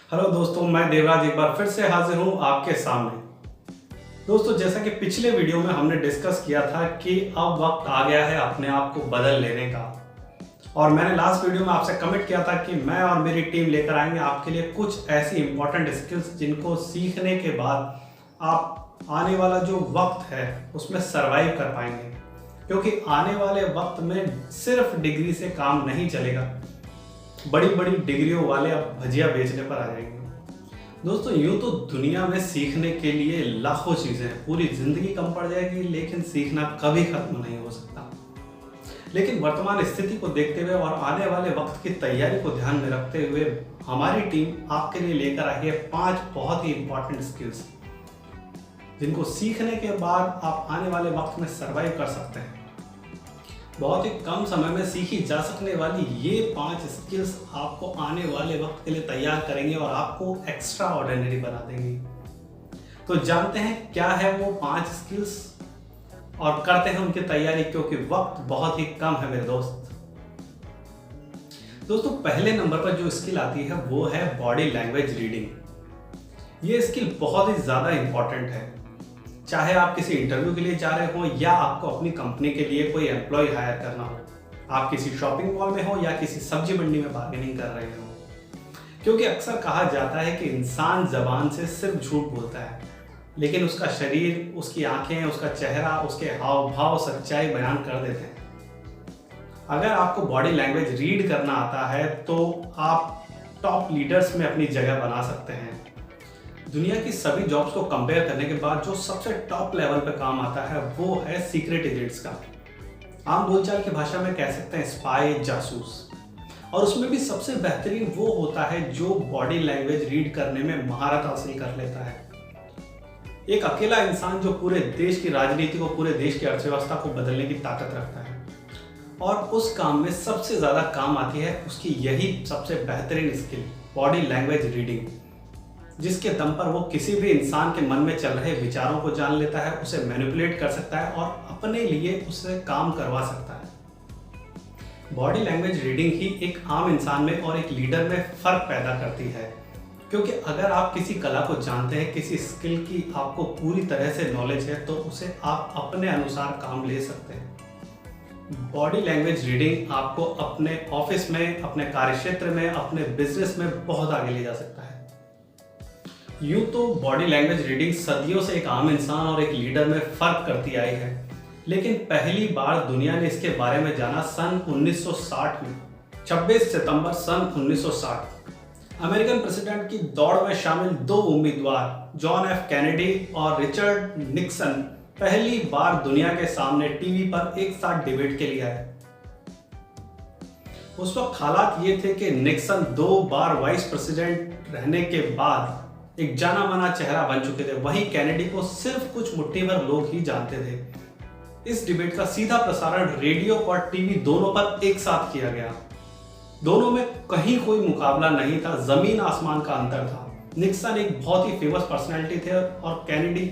Hello दोस्तों, मैं देवराज एक बार फिर से हाजिर हूँ आपके सामने। दोस्तों, जैसा कि पिछले वीडियो में हमने डिस्कस किया था कि अब वक्त आ गया है अपने आप को बदल लेने का। और मैंने लास्ट वीडियो में आपसे कमिट किया था कि मैं और मेरी टीम लेकर आएंगे आपके लिए कुछ ऐसी इंपॉर्टेंट स्किल्स जिनको सीखने के बाद आप आने वाला जो वक्त है उसमें सरवाइव कर पाएंगे। क्योंकि आने वाले वक्त में सिर्फ डिग्री से काम नहीं चलेगा। बड़ी बड़ी डिग्रियों वाले अब भजिया बेचने पर आ जाएंगे। दोस्तों, यूं तो दुनिया में सीखने के लिए लाखों चीजें हैं, पूरी जिंदगी कम पड़ जाएगी, लेकिन सीखना कभी खत्म नहीं हो सकता। लेकिन वर्तमान स्थिति को देखते हुए और आने वाले वक्त की तैयारी को ध्यान में रखते हुए हमारी टीम आपके लिए लेकर आई है 5 बहुत ही इंपॉर्टेंट स्किल्स जिनको सीखने के बाद आप आने वाले वक्त में सरवाइव कर सकते हैं। बहुत ही कम समय में सीखी जा सकने वाली ये 5 स्किल्स आपको आने वाले वक्त के लिए तैयार करेंगे और आपको एक्स्ट्रा ऑर्डिनरी बना देंगी। तो जानते हैं क्या है वो 5 स्किल्स और करते हैं उनकी तैयारी, क्योंकि वक्त बहुत ही कम है मेरे दोस्त। दोस्तों, पहले नंबर पर जो स्किल आती है वो है बॉडी लैंग्वेज रीडिंग। ये स्किल बहुत ही ज्यादा इंपॉर्टेंट है। चाहे आप किसी इंटरव्यू के लिए जा रहे हो या आपको अपनी कंपनी के लिए कोई एम्प्लॉय हायर करना हो, आप किसी शॉपिंग मॉल में हो या किसी सब्जी मंडी में बार्गेनिंग कर रहे हो। क्योंकि अक्सर कहा जाता है कि इंसान जबान से सिर्फ झूठ बोलता है, लेकिन उसका शरीर, उसकी आंखें, उसका चेहरा, उसके हाव भाव सच्चाई बयान कर देते हैं। अगर आपको बॉडी लैंग्वेज रीड करना आता है तो आप टॉप लीडर्स में अपनी जगह बना सकते हैं। दुनिया की सभी जॉब्स को कंपेयर करने के बाद जो सबसे टॉप लेवल पे काम आता है वो है सीक्रेट एजेंट्स का। आम बोलचाल की भाषा में कह सकते हैं स्पाई, जासूस। और उसमें भी सबसे बेहतरीन वो होता है जो बॉडी लैंग्वेज रीड करने में महारत हासिल कर लेता है। एक अकेला इंसान जो पूरे देश की राजनीति को, पूरे देश की अर्थव्यवस्था को बदलने की ताकत रखता है, और उस काम में सबसे ज्यादा काम आती है उसकी यही सबसे बेहतरीन स्किल, बॉडी लैंग्वेज रीडिंग, जिसके दम पर वो किसी भी इंसान के मन में चल रहे विचारों को जान लेता है, उसे मैनिपुलेट कर सकता है और अपने लिए उससे काम करवा सकता है। बॉडी लैंग्वेज रीडिंग ही एक आम इंसान में और एक लीडर में फर्क पैदा करती है। क्योंकि अगर आप किसी कला को जानते हैं, किसी स्किल की आपको पूरी तरह से नॉलेज है, तो उसे आप अपने अनुसार काम ले सकते हैं। बॉडी लैंग्वेज रीडिंग आपको अपने ऑफिस में, अपने कार्यक्षेत्र में, अपने बिजनेस में बहुत आगे ले जा सकता है। यूं तो बॉडी लैंग्वेज रीडिंग सदियों से एक आम इंसान और एक लीडर में फर्क करती आई है, लेकिन पहली बार दुनिया ने इसके बारे में जाना सन 1960 में। 26 सितंबर सन 1960 अमेरिकन प्रेसिडेंट की दौड़ में शामिल 2 उम्मीदवार जॉन एफ कैनेडी और रिचर्ड निक्सन पहली बार दुनिया के सामने टीवी पर एक साथ डिबेट के लिए आए। उस वक्त हालात ये थे कि निक्सन 2 बार वाइस प्रेसिडेंट रहने के बाद एक जाना माना चेहरा बन चुके थे, वहीं कैनेडी को सिर्फ कुछ मुट्ठी भर लोग ही जानते थे। इस डिबेट का सीधा प्रसारण रेडियो और टीवी दोनों पर एक साथ किया गया। दोनों में कहीं कोई मुकाबला नहीं था, जमीन आसमान का अंतर था। निक्सन एक बहुत ही फेमस पर्सनैलिटी थे और कैनेडी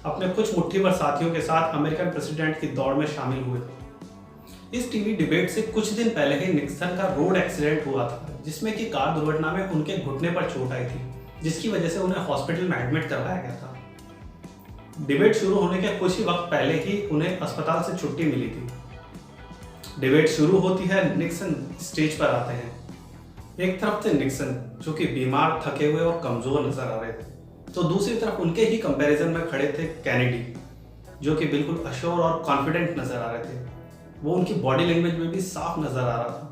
अपने कुछ मुट्ठी भर साथियों के साथ अमेरिकन प्रेसिडेंट की दौड़ में शामिल हुए थे। इस टीवी डिबेट से कुछ दिन पहले ही निक्सन का रोड एक्सीडेंट हुआ था, जिसमें कि कार दुर्घटना में उनके घुटने पर चोट आई थी, जिसकी वजह से उन्हें हॉस्पिटल में एडमिट करवाया गया था। डिबेट शुरू होने के कुछ ही वक्त पहले ही उन्हें अस्पताल से छुट्टी मिली थी। डिबेट शुरू होती है, निक्सन स्टेज पर आते हैं। एक तरफ थे निक्सन जो कि बीमार, थके हुए और कमजोर नजर आ रहे थे, तो दूसरी तरफ उनके ही कंपैरिजन में खड़े थे कैनेडी, जो कि बिल्कुल अश्योर और कॉन्फिडेंट नजर आ रहे थे। वो उनकी बॉडी लैंग्वेज में भी साफ नजर आ रहा था।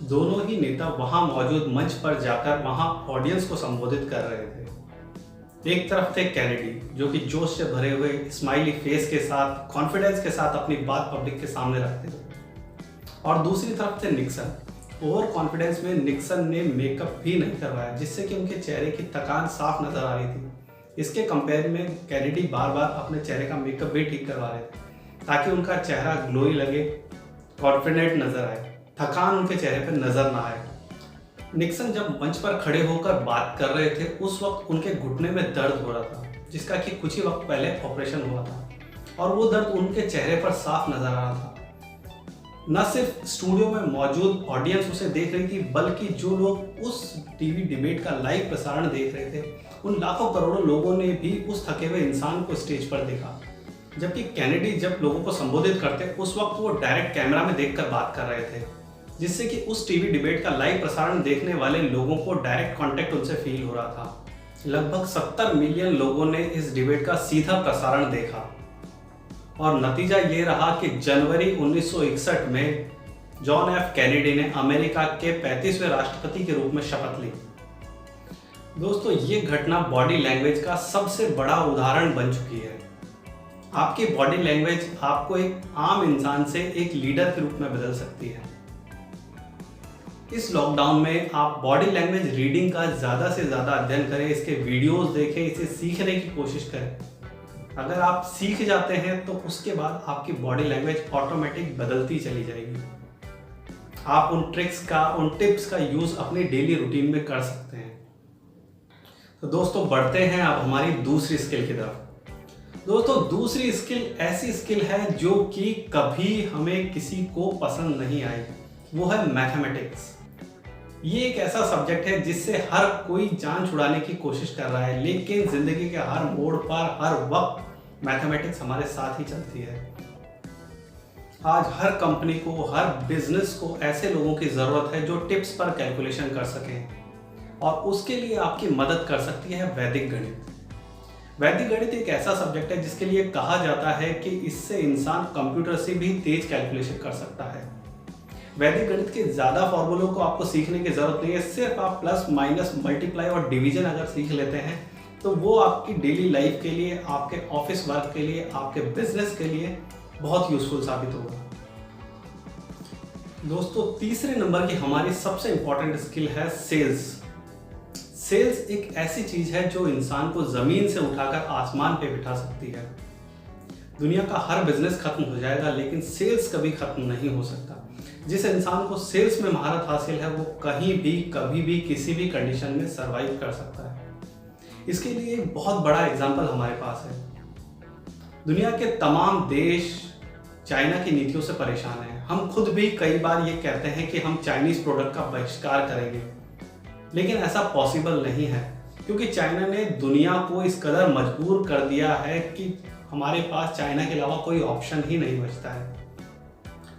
दोनों ही नेता वहां मौजूद मंच पर जाकर वहां ऑडियंस को संबोधित कर रहे थे। एक तरफ थे कैनेडी जो कि जोश से भरे हुए स्माइली फेस के साथ, कॉन्फिडेंस के साथ अपनी बात पब्लिक के सामने रखते थे, और दूसरी तरफ थे निक्सन। ओवर कॉन्फिडेंस में निक्सन ने मेकअप भी नहीं करवाया, जिससे कि उनके चेहरे की थकान साफ नजर आ रही थी। इसके कंपेयर में कैनेडी बार बार अपने चेहरे का मेकअप भी ठीक करवा रहे थे ताकि उनका चेहरा ग्लोई लगे, कॉन्फिडेंट नजर आए, थकान उनके चेहरे पर नजर ना आए। निक्सन जब मंच पर खड़े होकर बात कर रहे थे उस वक्त उनके घुटने में दर्द हो रहा था, जिसका कि कुछ ही वक्त पहले ऑपरेशन हुआ था, और वो दर्द उनके चेहरे पर साफ नजर आ रहा था। न सिर्फ स्टूडियो में मौजूद ऑडियंस उसे देख रही थी, बल्कि जो लोग उस टीवी डिबेट का लाइव प्रसारण देख रहे थे, उन लाखों करोड़ों लोगों ने भी उस थके हुए इंसान को स्टेज पर देखा। जबकि कैनेडी जब लोगों को संबोधित करते, उस वक्त वो डायरेक्ट कैमरा में देखकर बात कर रहे थे, जिससे कि उस टीवी डिबेट का लाइव प्रसारण देखने वाले लोगों को डायरेक्ट कांटेक्ट उनसे फील हो रहा था। लगभग 70 मिलियन लोगों ने इस डिबेट का सीधा प्रसारण देखा और नतीजा ये रहा कि जनवरी 1961 में जॉन एफ कैनेडी ने अमेरिका के 35वें राष्ट्रपति के रूप में शपथ ली। दोस्तों, ये घटना बॉडी लैंग्वेज का सबसे बड़ा उदाहरण बन चुकी है। आपकी बॉडी लैंग्वेज आपको एक आम इंसान से एक लीडर के रूप में बदल सकती है। इस लॉकडाउन में आप बॉडी लैंग्वेज रीडिंग का ज़्यादा से ज़्यादा अध्ययन करें, इसके वीडियोस देखें, इसे सीखने की कोशिश करें। अगर आप सीख जाते हैं तो उसके बाद आपकी बॉडी लैंग्वेज ऑटोमेटिक बदलती चली जाएगी। आप उन ट्रिक्स का, उन टिप्स का यूज़ अपनी डेली रूटीन में कर सकते हैं। तो दोस्तों, बढ़ते हैं अब हमारी दूसरी स्किल की तरफ। दोस्तों, दूसरी स्किल ऐसी स्किल है जो कि कभी हमें किसी को पसंद नहीं आई, वो है मैथमेटिक्स। ये एक ऐसा सब्जेक्ट है जिससे हर कोई जान छुड़ाने की कोशिश कर रहा है, लेकिन जिंदगी के हर मोड़ पर हर वक्त मैथमेटिक्स हमारे साथ ही चलती है। आज हर कंपनी को, हर बिजनेस को ऐसे लोगों की जरूरत है जो टिप्स पर कैलकुलेशन कर सकें, और उसके लिए आपकी मदद कर सकती है वैदिक गणित। वैदिक गणित एक ऐसा सब्जेक्ट है जिसके लिए कहा जाता है कि इससे इंसान कंप्यूटर से भी तेज कैलकुलेशन कर सकता है। वैदिक गणित के ज़्यादा फॉर्मूलों को आपको सीखने की ज़रूरत नहीं है। सिर्फ आप प्लस, माइनस, मल्टीप्लाई और डिवीजन अगर सीख लेते हैं तो वो आपकी डेली लाइफ के लिए, आपके ऑफिस वर्क के लिए, आपके बिजनेस के लिए बहुत यूजफुल साबित होगा। दोस्तों, तीसरे नंबर की हमारी सबसे इंपॉर्टेंट स्किल है सेल्स। सेल्स एक ऐसी चीज है जो इंसान को जमीन से उठाकर आसमान पे बिठा सकती है। दुनिया का हर बिजनेस खत्म हो जाएगा, लेकिन सेल्स कभी खत्म नहीं हो सकता। जिस इंसान को सेल्स में महारत हासिल है, वो कहीं भी, कभी भी, किसी भी कंडीशन में सरवाइव कर सकता है। इसके लिए एक बहुत बड़ा एग्जाम्पल हमारे पास है। दुनिया के तमाम देश चाइना की नीतियों से परेशान हैं। हम खुद भी कई बार ये कहते हैं कि हम चाइनीज प्रोडक्ट का बहिष्कार करेंगे, लेकिन ऐसा पॉसिबल नहीं है, क्योंकि चाइना ने दुनिया को इस कदर मजबूर कर दिया है कि हमारे पास चाइना के अलावा कोई ऑप्शन ही नहीं बचता है।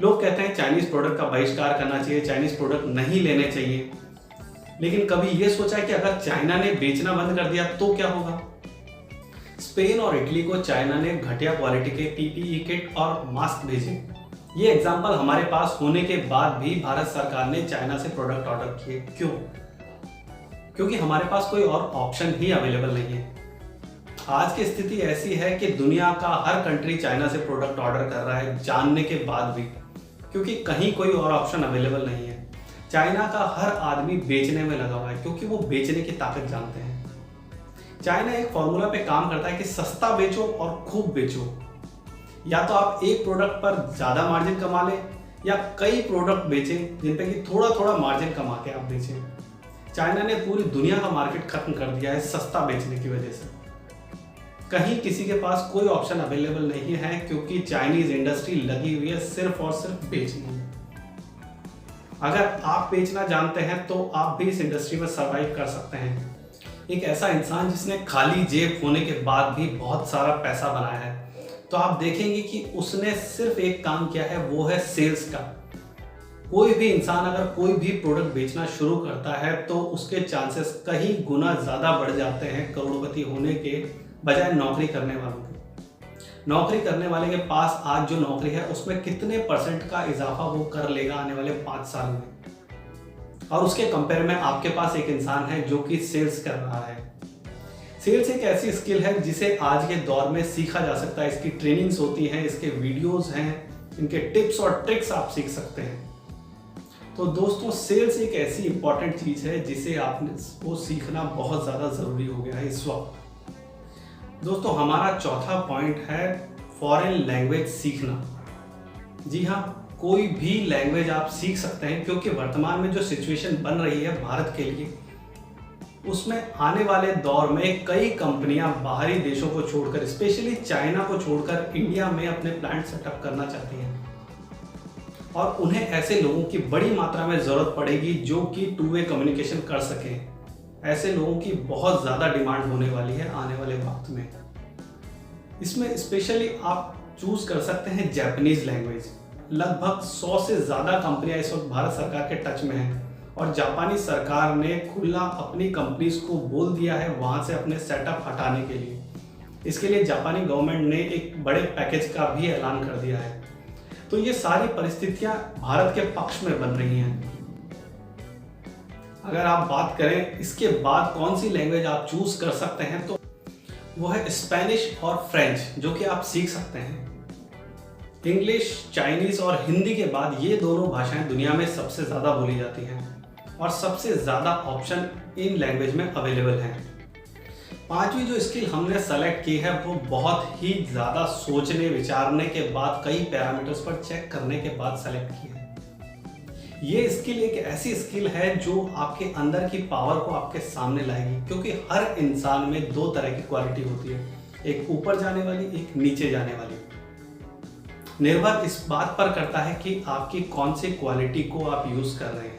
लोग कहते हैं चाइनीज प्रोडक्ट का बहिष्कार करना चाहिए, चाइनीज प्रोडक्ट नहीं लेने चाहिए, लेकिन कभी ये सोचा है कि अगर चाइना ने बेचना बंद कर दिया तो क्या होगा? स्पेन और इटली को चाइना ने घटिया क्वालिटी के पीपीई किट और मास्क भेजे। ये एग्जाम्पल हमारे पास होने के बाद भी भारत सरकार ने चाइना से प्रोडक्ट ऑर्डर किए। क्यों? क्योंकि हमारे पास कोई और ऑप्शन ही अवेलेबल नहीं है। आज की स्थिति ऐसी है कि दुनिया का हर कंट्री चाइना से प्रोडक्ट ऑर्डर कर रहा है, जानने के बाद भी, क्योंकि कहीं कोई और ऑप्शन अवेलेबल नहीं है। चाइना का हर आदमी बेचने में लगा हुआ है, क्योंकि वो बेचने की ताकत जानते हैं। चाइना एक फॉर्मूला पे काम करता है कि सस्ता बेचो और खूब बेचो। या तो आप एक प्रोडक्ट पर ज्यादा मार्जिन कमा लें, या कई प्रोडक्ट बेचें जिन पे कि थोड़ा थोड़ा मार्जिन कमा के आप बेचें। चाइना ने पूरी दुनिया का मार्केट खत्म कर दिया है सस्ता बेचने की वजह से। कहीं किसी के पास कोई ऑप्शन अवेलेबल नहीं है, क्योंकि चाइनीज इंडस्ट्री लगी हुई है सिर्फ और सिर्फ बेचने में। अगर आप बेचना जानते हैं तो आप भी इस इंडस्ट्री में सर्वाइव कर सकते हैं। एक ऐसा इंसान जिसने खाली जेब होने के बाद भी बहुत सारा पैसा बनाया है, तो आप देखेंगे कि उसने सिर्फ एक काम किया है, वो है सेल्स का। कोई भी इंसान अगर कोई भी प्रोडक्ट बेचना शुरू करता है तो उसके चांसेस कहीं गुना ज़्यादा बढ़ जाते हैं करोड़पति होने के बजाय नौकरी करने वालों के। नौकरी करने वाले के पास आज जो नौकरी है उसमें कितने % का इजाफा वो कर लेगा आने वाले 5 साल में, और उसके कंपेयर में आपके पास एक इंसान है जो कि सेल्स कर रहा है। सेल्स एक ऐसी स्किल है जिसे आज के दौर में सीखा जा सकता है। इसकी ट्रेनिंग्स होती हैं, इसके वीडियोस हैं, इनके टिप्स और ट्रिक्स आप सीख सकते हैं। तो दोस्तों, सेल्स एक ऐसी इंपॉर्टेंट चीज है जिसे आपको सीखना बहुत ज़्यादा ज़रूरी हो गया है इस वक्त। दोस्तों, हमारा चौथा पॉइंट है फॉरेन लैंग्वेज सीखना। जी हाँ, कोई भी लैंग्वेज आप सीख सकते हैं, क्योंकि वर्तमान में जो सिचुएशन बन रही है भारत के लिए, उसमें आने वाले दौर में कई कंपनियां बाहरी देशों को छोड़कर, स्पेशली चाइना को छोड़कर, इंडिया में अपने प्लांट सेटअप करना चाहती हैं। और उन्हें ऐसे लोगों की बड़ी मात्रा में ज़रूरत पड़ेगी जो कि टू वे कम्युनिकेशन कर सकें। ऐसे लोगों की बहुत ज़्यादा डिमांड होने वाली है आने वाले वक्त में। इसमें स्पेशली आप चूज़ कर सकते हैं जापानीज़ लैंग्वेज। लगभग 100 से ज़्यादा कंपनियां इस वक्त भारत सरकार के टच में हैं और जापानी सरकार ने खुला अपनी कंपनीज को बोल दिया है वहाँ से अपने सेटअप हटाने के लिए। इसके लिए जापानी गवर्नमेंट ने एक बड़े पैकेज का भी ऐलान कर दिया है। तो ये सारी परिस्थितियां भारत के पक्ष में बन रही हैं। अगर आप बात करें इसके बाद कौन सी लैंग्वेज आप चूज कर सकते हैं तो वो है स्पेनिश और फ्रेंच, जो कि आप सीख सकते हैं। इंग्लिश, चाइनीज और हिंदी के बाद ये दोनों भाषाएं दुनिया में सबसे ज़्यादा बोली जाती हैं और सबसे ज़्यादा ऑप्शन इन लैंग्वेज में अवेलेबल हैं। पांचवी जो स्किल हमने सेलेक्ट की है वो बहुत ही ज़्यादा सोचने विचारने के बाद, कई पैरामीटर्स पर चेक करने के बाद सेलेक्ट की है। ये स्किल एक ऐसी स्किल है जो आपके अंदर की पावर को आपके सामने लाएगी, क्योंकि हर इंसान में दो तरह की क्वालिटी होती है, एक ऊपर जाने वाली, एक नीचे जाने वाली। निर्भर इस बात पर करता है कि आपकी कौन सी क्वालिटी को आप यूज कर रहे हैं।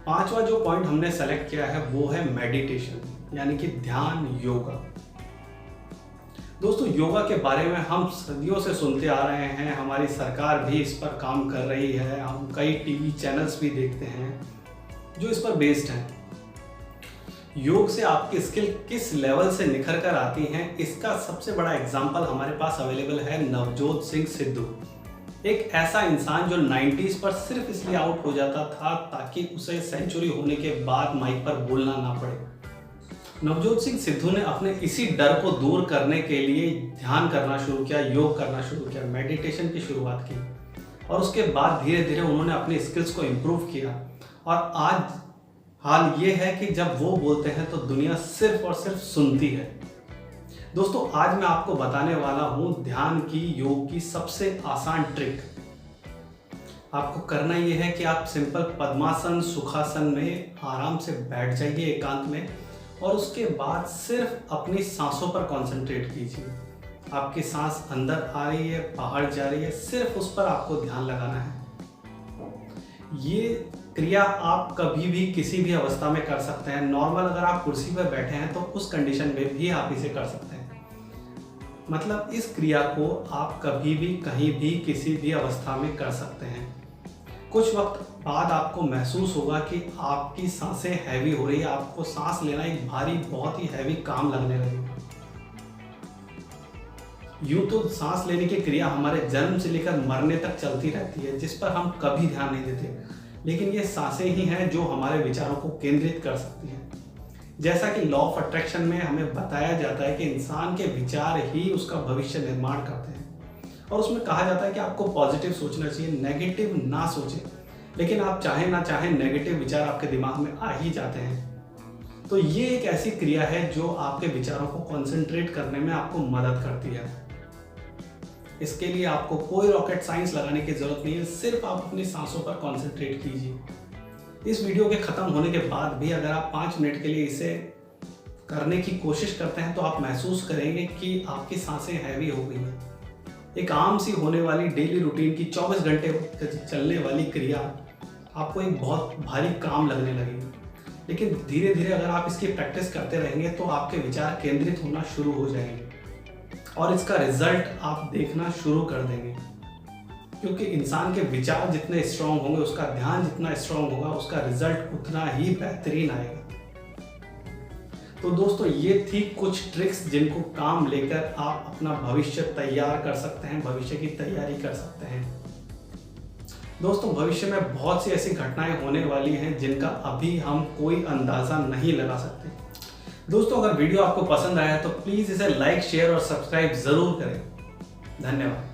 पांचवा जो पॉइंट हमने सेलेक्ट किया है वो है मेडिटेशन, यानी कि ध्यान, योगा। दोस्तों, योगा के बारे में हम सदियों से सुनते आ रहे हैं, हमारी सरकार भी इस पर काम कर रही है, हम कई टीवी चैनल्स भी देखते हैं जो इस पर बेस्ड हैं। योग से आपकी स्किल किस लेवल से निखर कर आती हैं, इसका सबसे बड़ा एग्जाम्पल हमारे पास अवेलेबल है नवजोत सिंह सिद्धू। एक ऐसा इंसान जो 90s पर सिर्फ इसलिए आउट हो जाता था ताकि उसे सेंचुरी होने के बाद माइक पर बोलना ना पड़े। नवजोत सिंह सिद्धू ने अपने इसी डर को दूर करने के लिए ध्यान करना शुरू किया, योग करना शुरू किया, मेडिटेशन की शुरुआत की और उसके बाद धीरे धीरे उन्होंने अपनी स्किल्स को इम्प्रूव किया। और आज हाल ये है कि जब वो बोलते हैं तो दुनिया सिर्फ और सिर्फ सुनती है। दोस्तों, आज मैं आपको बताने वाला हूं ध्यान की, योग की सबसे आसान ट्रिक। आपको करना ये है कि आप सिंपल पद्मासन, सुखासन में आराम से बैठ जाइए एकांत में और उसके बाद सिर्फ अपनी सांसों पर कंसंट्रेट कीजिए। आपकी सांस अंदर आ रही है, बाहर जा रही है, सिर्फ उस पर आपको ध्यान लगाना है। ये क्रिया आप कभी भी किसी भी अवस्था में कर सकते हैं। नॉर्मल अगर आप कुर्सी पर बैठे हैं तो उस कंडीशन में भी आप इसे कर सकते हैं। मतलब इस क्रिया को आप कभी भी, कहीं भी, किसी भी अवस्था में कर सकते हैं। कुछ वक्त बाद आपको महसूस होगा कि आपकी सांसें हैवी हो रही है, आपको सांस लेना एक भारी, बहुत ही हैवी काम लगने लगेगा। यूं तो सांस लेने की क्रिया हमारे जन्म से लेकर मरने तक चलती रहती है, जिस पर हम कभी ध्यान नहीं देते, लेकिन ये सांसें ही हैं जो हमारे विचारों को केंद्रित कर सकती हैं। जैसा कि लॉ ऑफ अट्रैक्शन में हमें बताया जाता है कि इंसान के विचार ही उसका भविष्य निर्माण करते हैं और उसमें कहा जाता है कि आपको पॉजिटिव सोचना चाहिए, नेगेटिव ना सोचें। लेकिन आप चाहे ना चाहे नेगेटिव विचार आपके दिमाग में आ ही जाते हैं। तो ये एक ऐसी क्रिया है जो आपके विचारों को कंसंट्रेट करने में आपको मदद करती है। इसके लिए आपको कोई रॉकेट साइंस लगाने की जरूरत नहीं है, सिर्फ आप अपनी सांसों पर कंसंट्रेट कीजिए। इस वीडियो के खत्म होने के बाद भी अगर आप 5 मिनट के लिए इसे करने की कोशिश करते हैं तो आप महसूस करेंगे कि आपकी सांसें हैवी हो गई हैं। एक आम सी होने वाली डेली रूटीन की 24 घंटे चलने वाली क्रिया आपको एक बहुत भारी काम लगने लगेगी, लेकिन धीरे धीरे अगर आप इसकी प्रैक्टिस करते रहेंगे तो आपके विचार केंद्रित होना शुरू हो जाएंगे और इसका रिजल्ट आप देखना शुरू कर देंगे। क्योंकि इंसान के विचार जितने स्ट्रांग होंगे, उसका ध्यान जितना स्ट्रांग होगा, उसका रिजल्ट उतना ही बेहतरीन आएगा। तो दोस्तों, ये थी कुछ ट्रिक्स जिनको काम लेकर आप अपना भविष्य तैयार कर सकते हैं, भविष्य की तैयारी कर सकते हैं। दोस्तों, भविष्य में बहुत सी ऐसी घटनाएं होने वाली हैं जिनका अभी हम कोई अंदाजा नहीं लगा सकते। दोस्तों, अगर वीडियो आपको पसंद आया तो प्लीज़ इसे लाइक, शेयर और सब्सक्राइब ज़रूर करें। धन्यवाद।